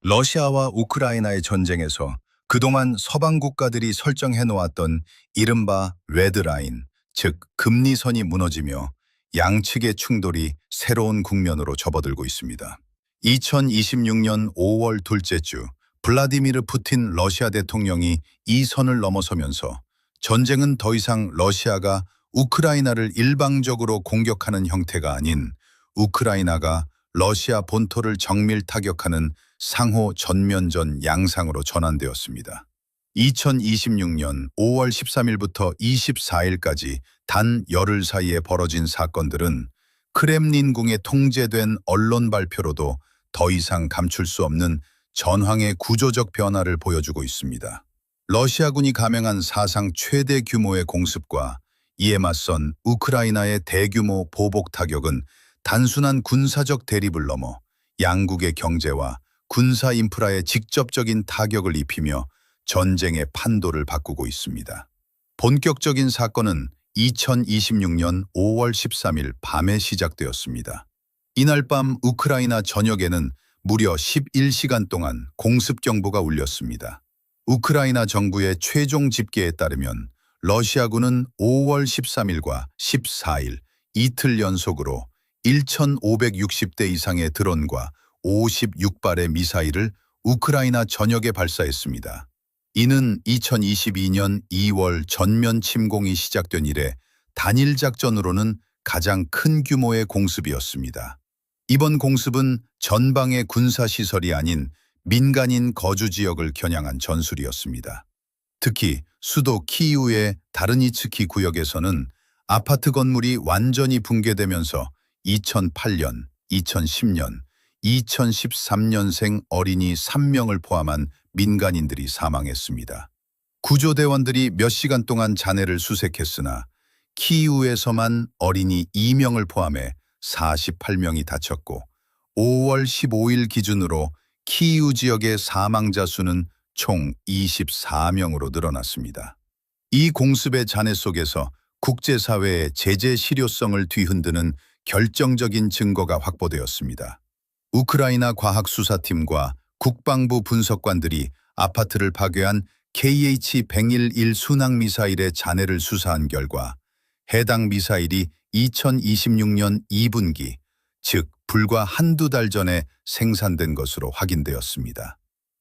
러시아와 우크라이나의 전쟁에서 그동안 서방 국가들이 설정해 놓았던 이른바 레드라인, 즉 금리선이 무너지며 양측의 충돌이 새로운 국면으로 접어들고 있습니다. 2026년 5월 둘째 주, 블라디미르 푸틴 러시아 대통령이 이 선을 넘어서면서 전쟁은 더 이상 러시아가 우크라이나를 일방적으로 공격하는 형태가 아닌 우크라이나가 러시아 본토를 정밀 타격하는 상호 전면전 양상으로 전환되었습니다. 2026년 5월 13일부터 24일까지 단 열흘 사이에 벌어진 사건들은 크렘린궁에 통제된 언론 발표로도 더 이상 감출 수 없는 전황의 구조적 변화를 보여주고 있습니다. 러시아군이 감행한 사상 최대 규모의 공습과 이에 맞선 우크라이나의 대규모 보복 타격은 단순한 군사적 대립을 넘어 양국의 경제와 군사 인프라에 직접적인 타격을 입히며 전쟁의 판도를 바꾸고 있습니다. 본격적인 사건은 2026년 5월 13일 밤에 시작되었습니다. 이날 밤 우크라이나 전역에는 무려 11시간 동안 공습 경보가 울렸습니다. 우크라이나 정부의 최종 집계에 따르면 러시아군은 5월 13일과 14일 이틀 연속으로 1,560대 이상의 드론과 56발의 미사일을 우크라이나 전역에 발사했습니다. 이는 2022년 2월 전면 침공이 시작된 이래 단일 작전으로는 가장 큰 규모의 공습이었습니다. 이번 공습은 전방의 군사시설이 아닌 민간인 거주 지역을 겨냥한 전술이었습니다. 특히 수도 키이우의 다르니츠키 구역에서는 아파트 건물이 완전히 붕괴되면서 2008년, 2010년, 2013년생 어린이 3명을 포함한 민간인들이 사망했습니다. 구조대원들이 몇 시간 동안 잔해를 수색했으나 키이우에서만 어린이 2명을 포함해 48명이 다쳤고 5월 15일 기준으로 키이우 지역의 사망자 수는 총 24명으로 늘어났습니다. 이 공습의 잔해 속에서 국제사회의 제재 실효성을 뒤흔드는 결정적인 증거가 확보되었습니다. 우크라이나 과학수사팀과 국방부 분석관들이 아파트를 파괴한 KH-111 순항미사일의 잔해를 수사한 결과 해당 미사일이 2026년 2분기, 즉 불과 한두 달 전에 생산된 것으로 확인되었습니다.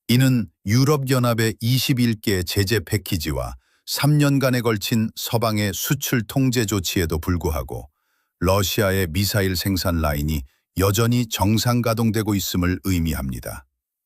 이는 유럽연합의 21개 제재 패키지와 3년간에 걸친 서방의 수출 통제 조치에도 불구하고 러시아의 미사일 생산 라인이 여전히 정상 가동되고 있음을 의미합니다.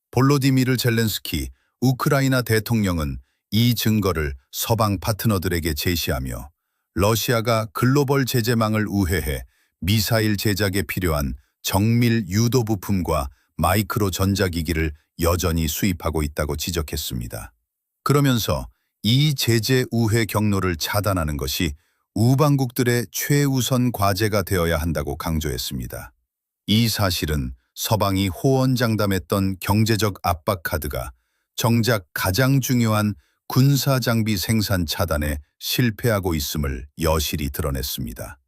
볼로디미르 젤렌스키 우크라이나 대통령은 이 증거를 서방 파트너들에게 제시하며 러시아가 글로벌 제재망을 우회해 미사일 제작에 필요한 정밀 유도 부품과 마이크로 전자기기를 여전히 수입하고 있다고 지적했습니다. 그러면서 이 제재 우회 경로를 차단하는 것이 우방국들의 최우선 과제가 되어야 한다고 강조했습니다. 이 사실은 서방이 호언장담했던 경제적 압박 카드가 정작 가장 중요한 군사장비 생산 차단에 실패하고 있음을 여실히 드러냈습니다.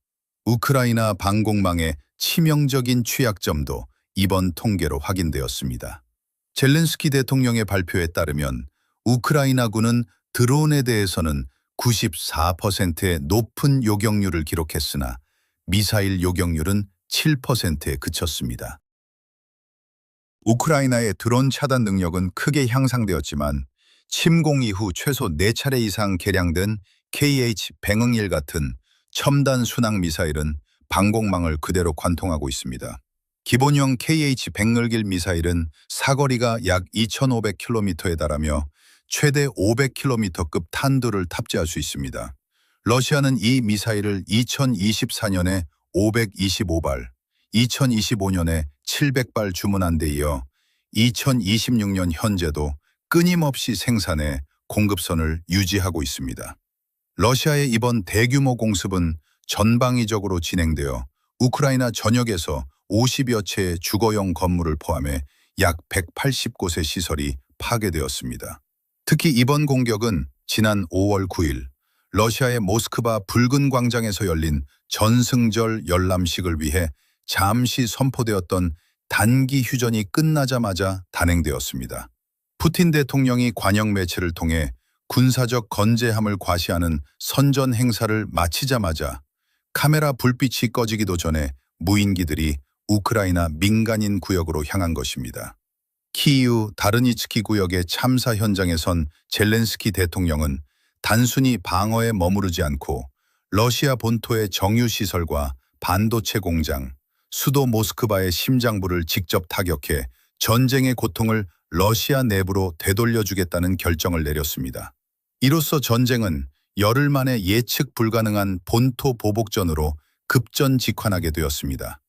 우크라이나 방공망의 치명적인 취약점도 이번 통계로 확인되었습니다. 젤렌스키 대통령의 발표에 따르면 우크라이나군은 드론에 대해서는 94%의 높은 요격률을 기록했으나 미사일 요격률은 7%에 그쳤습니다. 우크라이나의 드론 차단 능력은 크게 향상되었지만 침공 이후 최소 4차례 이상 개량된 KH-101 같은 첨단 순항 미사일은 방공망을 그대로 관통하고 있습니다. 기본형 KH-101 미사일은 사거리가 약 2,500km에 달하며 최대 500km급 탄두를 탑재할 수 있습니다. 러시아는 이 미사일을 2024년에 525발, 2025년에 700발 주문한 데 이어 2026년 현재도 끊임없이 생산해 공급선을 유지하고 있습니다. 러시아의 이번 대규모 공습은 전방위적으로 진행되어 우크라이나 전역에서 50여 채의 주거용 건물을 포함해 약 180곳의 시설이 파괴되었습니다. 특히 이번 공격은 지난 5월 9일 러시아의 모스크바 붉은 광장에서 열린 전승절 열람식을 위해 잠시 선포되었던 단기 휴전이 끝나자마자 단행되었습니다. 푸틴 대통령이 관영 매체를 통해 군사적 건재함을 과시하는 선전 행사를 마치자마자 카메라 불빛이 꺼지기도 전에 무인기들이 우크라이나 민간인 구역으로 향한 것입니다. 키이우 다르니츠키 구역의 참사 현장에 선 젤렌스키 대통령은 단순히 방어에 머무르지 않고 러시아 본토의 정유시설과 반도체 공장, 수도 모스크바의 심장부를 직접 타격해 전쟁의 고통을 러시아 내부로 되돌려주겠다는 결정을 내렸습니다. 이로써 전쟁은 열흘 만에 예측 불가능한 본토 보복전으로 급전직환하게 되었습니다.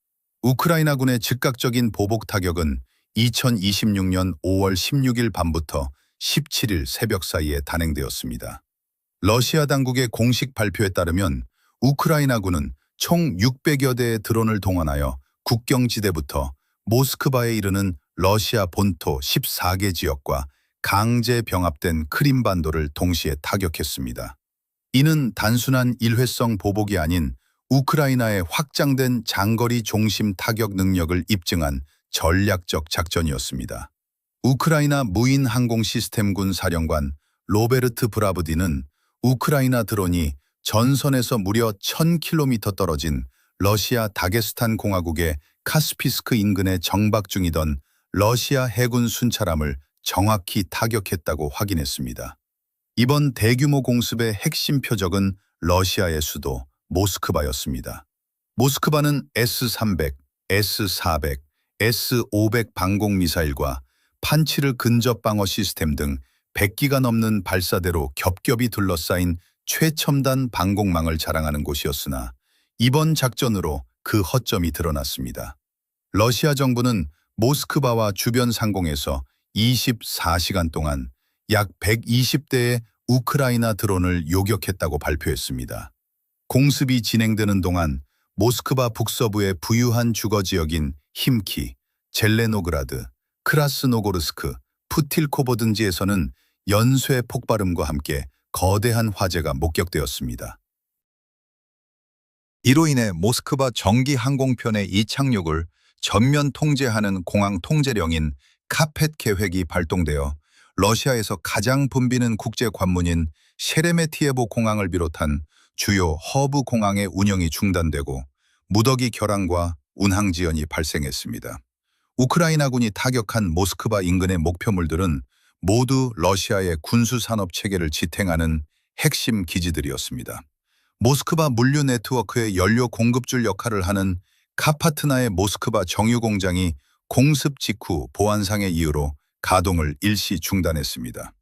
우크라이나군의 즉각적인 보복 타격은 2026년 5월 16일 밤부터 17일 새벽 사이에 단행되었습니다. 러시아 당국의 공식 발표에 따르면 우크라이나군은 총 600여 대의 드론을 동원하여 국경지대부터 모스크바에 이르는 러시아 본토 14개 지역과 강제 병합된 크림반도를 동시에 타격했습니다. 이는 단순한 일회성 보복이 아닌 우크라이나의 확장된 장거리 종심 타격 능력을 입증한 전략적 작전이었습니다. 우크라이나 무인 항공 시스템군 사령관 로베르트 브라브디는 우크라이나 드론이 전선에서 무려 1000km 떨어진 러시아 다게스탄 공화국의 카스피스크 인근에 정박 중이던 러시아 해군 순찰함을 정확히 타격했다고 확인했습니다. 이번 대규모 공습의 핵심 표적은 러시아의 수도 모스크바였습니다. 모스크바는 S-300, S-400, S-500 방공미사일과 판치르 근접 방어 시스템 등 100기가 넘는 발사대로 겹겹이 둘러싸인 최첨단 방공망을 자랑하는 곳이었으나 이번 작전으로 그 허점이 드러났습니다. 러시아 정부는 모스크바와 주변 상공에서 24시간 동안 약 120대의 우크라이나 드론을 요격했다고 발표했습니다. 공습이 진행되는 동안 모스크바 북서부의 부유한 주거지역인 힘키, 젤레노그라드, 크라스노고르스크, 푸틸코보 등지에서는 연쇄 폭발음과 함께 거대한 화재가 목격되었습니다. 이로 인해 모스크바 정기 항공편의 이착륙을 전면 통제하는 공항 통제령인 카펫 계획이 발동되어 러시아에서 가장 붐비는 국제 관문인 셰레메티예보 공항을 비롯한 주요 허브 공항의 운영이 중단되고 무더기 결항과 운항 지연이 발생했습니다. 우크라이나군이 타격한 모스크바 인근의 목표물들은 모두 러시아의 군수산업 체계를 지탱하는 핵심 기지들이었습니다. 모스크바 물류 네트워크의 연료 공급줄 역할을 하는 카파트나의 모스크바 정유공장이 공습 직후 보안상의 이유로 가동을 일시 중단했습니다.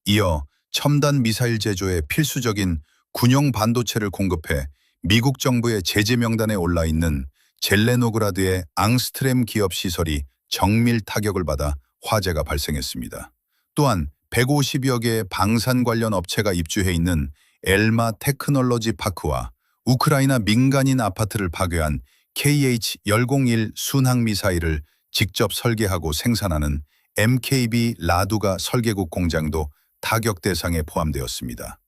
이어 첨단 미사일 제조에 필수적인 군용 반도체를 공급해 미국 정부의 제재 명단에 올라 있는 젤레노그라드의 앙스트렘 기업 시설이 정밀 타격을 받아 화재가 발생했습니다. 또한 150여 개의 방산 관련 업체가 입주해 있는 엘마 테크놀로지 파크와 우크라이나 민간인 아파트를 파괴한 KH-101 순항미사일을 직접 설계하고 생산하는 MKB 라두가 설계국 공장도 타격 대상에 포함되었습니다.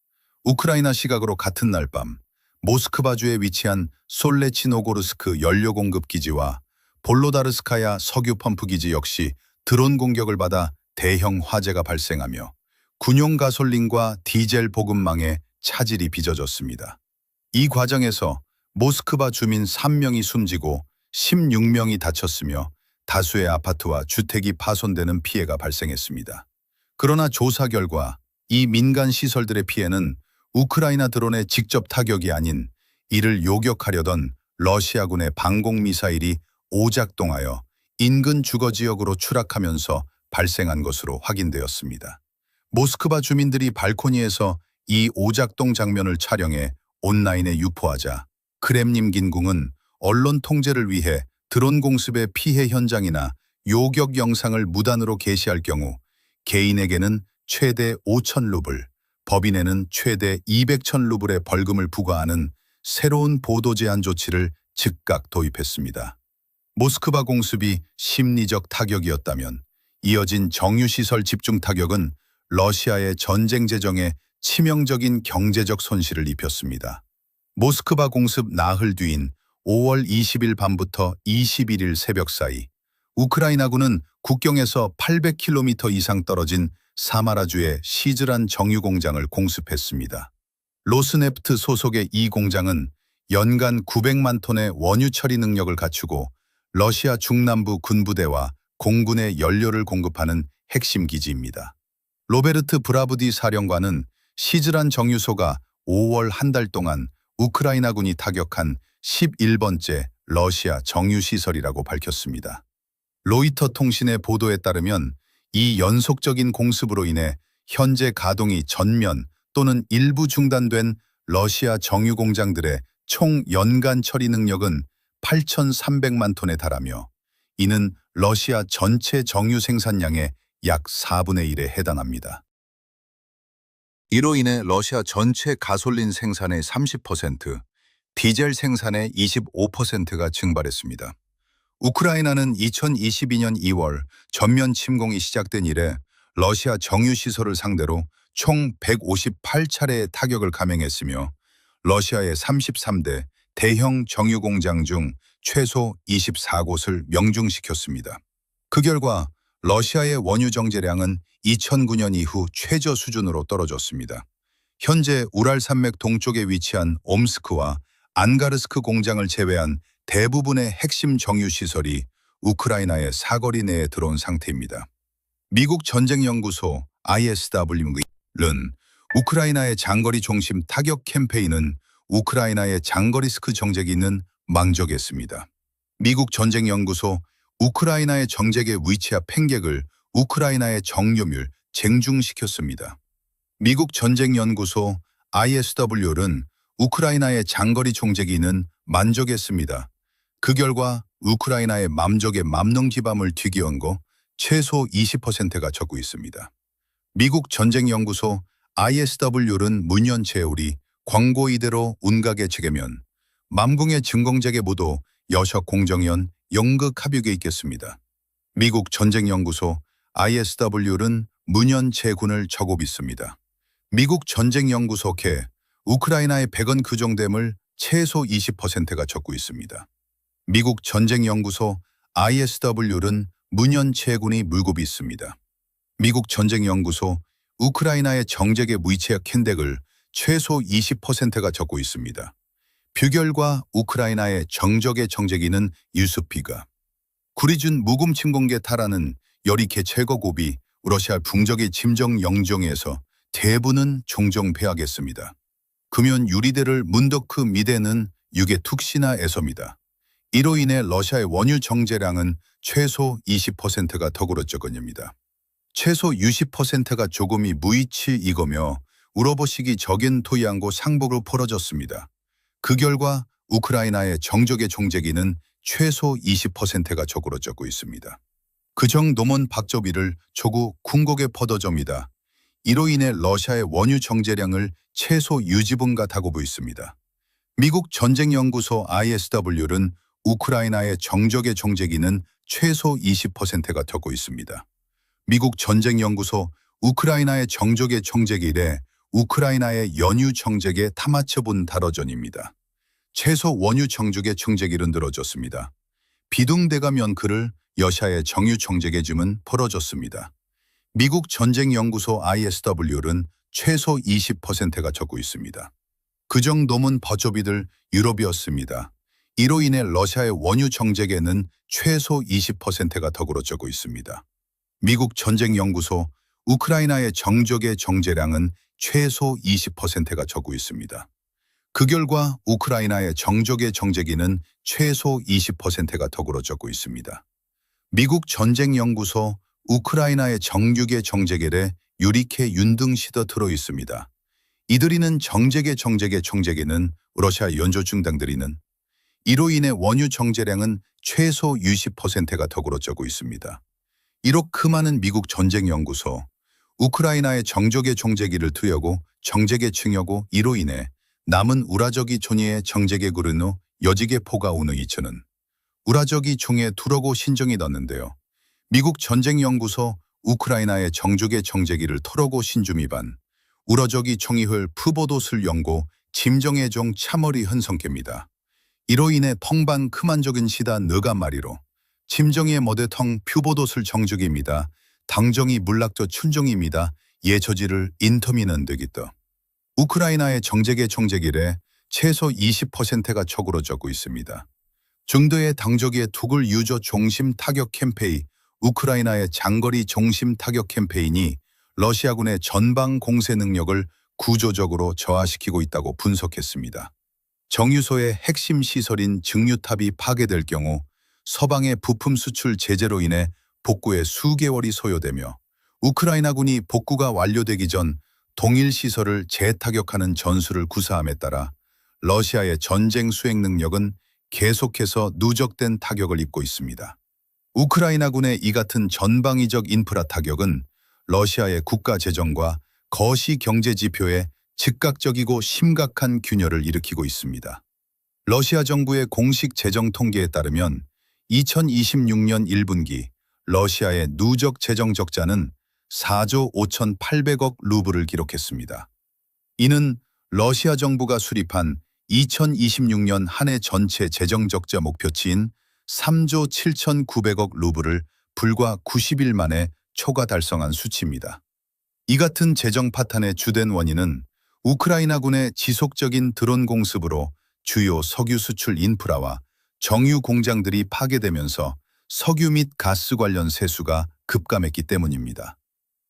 우크라이나 시각으로 같은 날 밤 모스크바주에 위치한 솔레치노고르스크 연료 공급 기지와 볼로다르스카야 석유 펌프 기지 역시 드론 공격을 받아 대형 화재가 발생하며 군용 가솔린과 디젤 보급망에 차질이 빚어졌습니다. 이 과정에서 모스크바 주민 3명이 숨지고 16명이 다쳤으며 다수의 아파트와 주택이 파손되는 피해가 발생했습니다. 그러나 조사 결과 이 민간 시설들의 피해는 우크라이나 드론의 직접 타격이 아닌 이를 요격하려던 러시아군의 방공미사일이 오작동하여 인근 주거지역으로 추락하면서 발생한 것으로 확인되었습니다. 모스크바 주민들이 발코니에서 이 오작동 장면을 촬영해 온라인에 유포하자 크렘림 긴궁은 언론 통제를 위해 드론 공습의 피해 현장이나 요격 영상을 무단으로 게시할 경우 개인에게는 최대 5천 루블, 법인에는 최대 200천 루블의 벌금을 부과하는 새로운 보도 제한 조치를 즉각 도입했습니다. 모스크바 공습이 심리적 타격이었다면 이어진 정유시설 집중 타격은 러시아의 전쟁 재정에 치명적인 경제적 손실을 입혔습니다. 모스크바 공습 나흘 뒤인 5월 20일 밤부터 21일 새벽 사이 우크라이나군은 국경에서 800km 이상 떨어진 사마라주의 시즈란 정유 공장을 공습했습니다. 로스네프트 소속의 이 공장은 연간 900만 톤의 원유 처리 능력을 갖추고 러시아 중남부 군부대와 공군의 연료를 공급하는 핵심 기지입니다. 로베르트 브라브디 사령관은 시즈란 정유소가 5월 한 달 동안 우크라이나군이 타격한 11번째 러시아 정유시설이라고 밝혔습니다. 로이터 통신의 보도에 따르면 이 연속적인 공습으로 인해 현재 가동이 전면 또는 일부 중단된 러시아 정유 공장들의 총 연간 처리 능력은 8,300만 톤에 달하며 이는 러시아 전체 정유 생산량의 약 4분의 1에 해당합니다. 이로 인해 러시아 전체 가솔린 생산의 30%, 디젤 생산의 25%가 증발했습니다. 우크라이나는 2022년 2월 전면 침공이 시작된 이래 러시아 정유시설을 상대로 총 158차례의 타격을 감행했으며 러시아의 33대 대형 정유공장 중 최소 24곳을 명중시켰습니다. 그 결과 러시아의 원유 정제량은 2009년 이후 최저 수준으로 떨어졌습니다. 현재 우랄산맥 동쪽에 위치한 옴스크와 안가르스크 공장을 제외한 대부분의 핵심 정유시설이 우크라이나의 사거리 내에 들어온 상태입니다. 미국 전쟁연구소 ISW는 우크라이나의 장거리 중심 타격 캠페인은 우크라이나의 장거리스크 정제기는 망적했습니다. 미국 전쟁연구소 우크라이나의 정제계 위치와 팽객을 우크라이나의 정유물 쟁중시켰습니다. 미국 전쟁연구소 ISW는 우크라이나의 장거리 총제기는 만족했습니다. 그 결과 우크라이나의 맘족의 맘농지밤을 뒤기언고 최소 20%가 적고 있습니다. 미국 전쟁연구소 ISW는 문연체우리 광고 이대로 운각의 체계면 맘궁의 증공제계 모두 여셔 공정연 연극 합육에 있겠습니다. 미국 전쟁연구소 ISW는 문연체군을 적고 있습니다. 미국 전쟁연구소께 우크라이나의 백원 규정됨을 최소 20%가 적고 있습니다. 미국 전쟁연구소 ISW는 문연체군이 물고 있습니다. 미국 전쟁연구소 우크라이나의 정제계 무이체약 캔덱을 최소 20%가 적고 있습니다. 뷰결과 우크라이나의 정적의 정제기는 유스피가 구리준 무금 침공계 타라는 여리케 철거고비 러시아 붕적의 침정 영정에서 대부는 종종 패하겠습니다. 금연 유리대를 문더크 미대는 유게 툭시나에서입니다. 이로 인해 러시아의 원유 정제량은 최소 20%가 더그러져거입니다. 최소 60%가 조금이 무이치 이거며 우러보시기 적인 토이안고 상복으로 벌어졌습니다. 그 결과 우크라이나의 정적의 종제기는 최소 20%가 적으러졌고 있습니다. 그정 노먼 박조비를 조구 궁곡에 퍼더접니다. 이로 인해 러시아의 원유 정제량을 최소 유지분가 다고보 있습니다. 미국 전쟁연구소 ISW는 우크라이나의 정적의 정제기는 최소 20%가 적고 있습니다. 미국 전쟁연구소 우크라이나의 정적의 정제기에 우크라이나의 연유 정제계 타마처분 다러전입니다. 최소 원유 정적의 정제기는 늘어졌습니다. 비둥대가면 그를 여샤의 정유 정제계즘은 벌어졌습니다. 미국 전쟁연구소 ISW는 최소 20%가 적고 있습니다. 그 정도면 버조비들 유럽이었습니다. 이로 인해 러시아의 원유 정제계는 최소 20%가 더그러져고 있습니다. 미국 전쟁연구소 우크라이나의 정적의 정제량은 최소 20%가 적고 있습니다. 그 결과 우크라이나의 정적의 정제기는 최소 20%가 더그러졌고 있습니다. 미국 전쟁연구소 우크라이나의 정육의 정제계에 유리케 윤등시더 들어 있습니다. 이들이는 정제계 정제계는 러시아 연조 중당들이는 이로 인해 원유 정제량은 최소 60%가 더그러져고 있습니다. 이로 그 많은 미국 전쟁연구소 우크라이나의 정적의 정제기를 투여고 정제계 증여고 이로 인해 남은 우라적이 존예의 정제계 구르노 여지계 포가 오는 이천은 우라적이 종에 두러고 신정이 넣는데요. 미국 전쟁연구소 우크라이나의 정적의 정제기를 털어고 신주미반 우러적이 총이흘 푸보도슬 연고 짐정의 종 참어리 흔성께입니다. 이로 인해 펑반 크만적인 시다 너가 말이로 심정의 머대텅 표보도슬 정적입니다. 당정이 물락저 춘정입니다. 예처지를 인터미는 되겠다. 우크라이나의 정제계 총재길에 최소 20%가 적으로져고 있습니다. 중도의 당적의 투굴 유저 중심 타격 캠페인, 우크라이나의 장거리 중심 타격 캠페인이 러시아군의 전방 공세 능력을 구조적으로 저하시키고 있다고 분석했습니다. 정유소의 핵심 시설인 증류탑이 파괴될 경우 서방의 부품 수출 제재로 인해 복구에 수개월이 소요되며 우크라이나군이 복구가 완료되기 전 동일 시설을 재타격하는 전술을 구사함에 따라 러시아의 전쟁 수행 능력은 계속해서 누적된 타격을 입고 있습니다. 우크라이나군의 이 같은 전방위적 인프라 타격은 러시아의 국가 재정과 거시 경제 지표에 즉각적이고 심각한 균열을 일으키고 있습니다. 러시아 정부의 공식 재정 통계에 따르면 2026년 1분기 러시아의 누적 재정 적자는 4조 5,800억 루블을 기록했습니다. 이는 러시아 정부가 수립한 2026년 한 해 전체 재정 적자 목표치인 3조 7,900억 루블을 불과 90일 만에 초과 달성한 수치입니다. 이 같은 재정 파탄의 주된 원인은 우크라이나군의 지속적인 드론 공습으로 주요 석유 수출 인프라와 정유 공장들이 파괴되면서 석유 및 가스 관련 세수가 급감했기 때문입니다.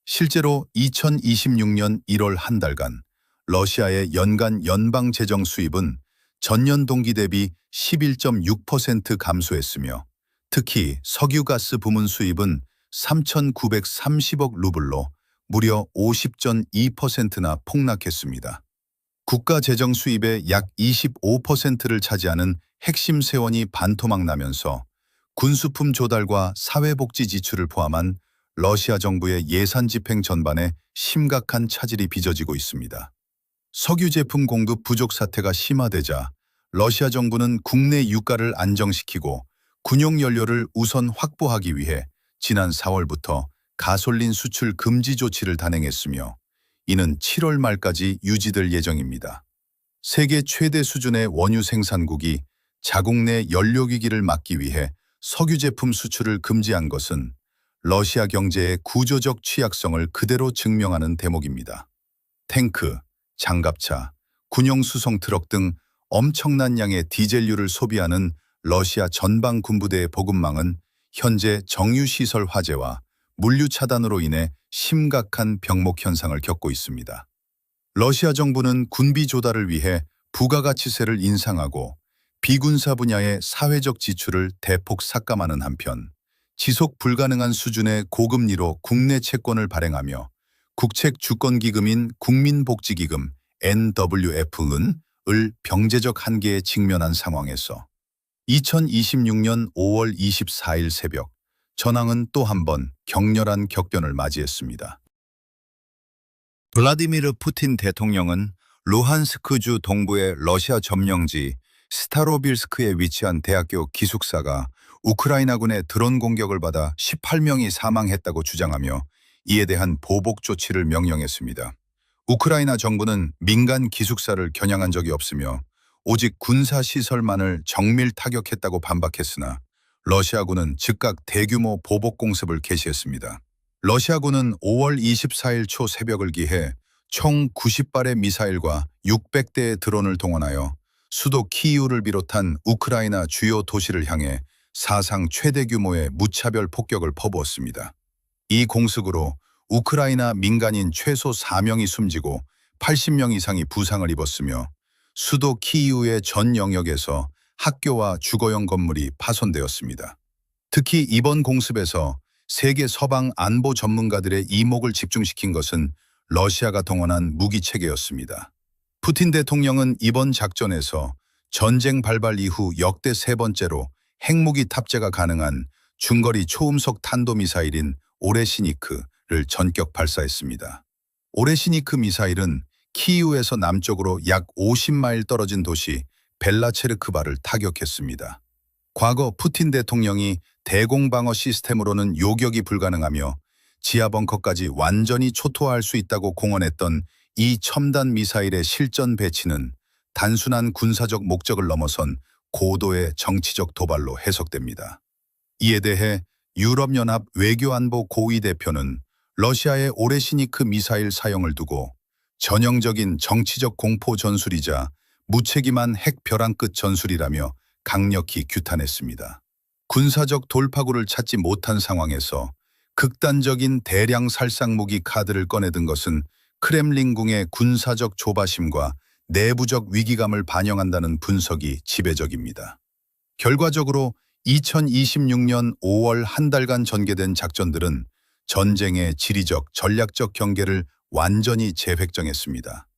실제로 2026년 1월 한 달간 러시아의 연간 연방 재정 수입은 전년 동기 대비 11.6% 감소했으며 특히 석유가스 부문 수입은 3,930억 루블로 무려 50.2%나 폭락했습니다. 국가 재정 수입의 약 25%를 차지하는 핵심 세원이 반토막 나면서 군수품 조달과 사회복지 지출을 포함한 러시아 정부의 예산 집행 전반에 심각한 차질이 빚어지고 있습니다. 석유 제품 공급 부족 사태가 심화되자 러시아 정부는 국내 유가를 안정시키고 군용 연료를 우선 확보하기 위해 지난 4월부터 가솔린 수출 금지 조치를 단행했으며 이는 7월 말까지 유지될 예정입니다. 세계 최대 수준의 원유 생산국이 자국 내 연료위기를 막기 위해 석유 제품 수출을 금지한 것은 러시아 경제의 구조적 취약성을 그대로 증명하는 대목입니다. 탱크, 장갑차, 군용 수송 트럭 등 엄청난 양의 디젤유를 소비하는 러시아 전방 군부대의 보급망은 현재 정유시설 화재와 물류 차단으로 인해 심각한 병목 현상을 겪고 있습니다. 러시아 정부는 군비 조달을 위해 부가가치세를 인상하고 비군사 분야의 사회적 지출을 대폭 삭감하는 한편 지속 불가능한 수준의 고금리로 국내 채권을 발행하며 국책 주권기금인 국민복지기금 NWF는 을 경제적 한계에 직면한 상황에서 2026년 5월 24일 새벽 전황은 또 한 번 격렬한 격변을 맞이했습니다. 블라디미르 푸틴 대통령은 루한스크주 동부의 러시아 점령지 스타로빌스크에 위치한 대학교 기숙사가 우크라이나군의 드론 공격을 받아 18명이 사망했다고 주장하며 이에 대한 보복 조치를 명령했습니다. 우크라이나 정부는 민간 기숙사를 겨냥한 적이 없으며 오직 군사시설만을 정밀 타격했다고 반박했으나 러시아군은 즉각 대규모 보복 공습을 개시했습니다. 러시아군은 5월 24일 초 새벽을 기해 총 90발의 미사일과 600대의 드론을 동원하여 수도 키이우를 비롯한 우크라이나 주요 도시를 향해 사상 최대 규모의 무차별 폭격을 퍼부었습니다. 이 공습으로 우크라이나 민간인 최소 4명이 숨지고 80명 이상이 부상을 입었으며 수도 키이우의 전 영역에서 학교와 주거용 건물이 파손되었습니다. 특히 이번 공습에서 세계 서방 안보 전문가들의 이목을 집중시킨 것은 러시아가 동원한 무기체계였습니다. 푸틴 대통령은 이번 작전에서 전쟁 발발 이후 역대 세 번째로 핵무기 탑재가 가능한 중거리 초음속 탄도미사일인 오레시니크를 전격 발사했습니다. 오레시니크 미사일은 키이우에서 남쪽으로 약 50마일 떨어진 도시 벨라체르크바를 타격했습니다. 과거 푸틴 대통령이 대공방어 시스템으로는 요격이 불가능하며 지하벙커까지 완전히 초토화할 수 있다고 공언했던 이 첨단 미사일의 실전 배치는 단순한 군사적 목적을 넘어선 고도의 정치적 도발로 해석됩니다. 이에 대해 유럽연합 외교안보 고위 대표는 러시아의 오레시니크 미사일 사용을 두고 전형적인 정치적 공포 전술이자 무책임한 핵 벼랑 끝 전술이라며 강력히 규탄했습니다. 군사적 돌파구를 찾지 못한 상황에서 극단적인 대량 살상 무기 카드를 꺼내든 것은 크렘린궁의 군사적 조바심과 내부적 위기감을 반영한다는 분석이 지배적입니다. 결과적으로 2026년 5월 한 달간 전개된 작전들은 전쟁의 지리적, 전략적 경계를 완전히 재획정했습니다.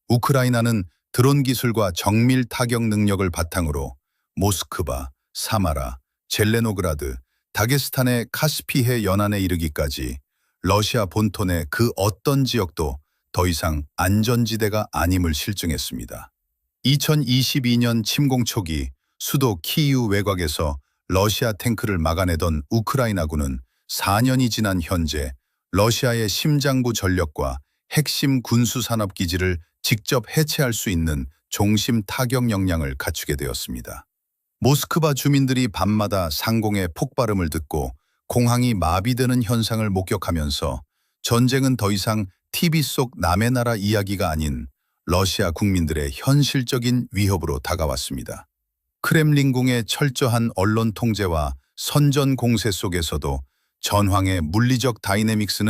우크라이나는 드론 기술과 정밀 타격 능력을 바탕으로 모스크바, 사마라, 젤레노그라드, 다게스탄의 카스피해 연안에 이르기까지 러시아 본토 내 그 어떤 지역도 더 이상 안전지대가 아님을 실증했습니다. 2022년 침공 초기 수도 키이우 외곽에서 러시아 탱크를 막아내던 우크라이나군은 4년이 지난 현재 러시아의 심장부 전력과 핵심 군수산업기지를 직접 해체할 수 있는 종심 타격 역량을 갖추게 되었습니다. 모스크바 주민들이 밤마다 상공의 폭발음을 듣고 공항이 마비되는 현상을 목격하면서 전쟁은 더 이상 TV 속 남의 나라 이야기가 아닌 러시아 국민들의 현실적인 위협으로 다가왔습니다. 크렘린궁의 철저한 언론 통제와 선전 공세 속에서도 전황의 물리적 다이내믹스는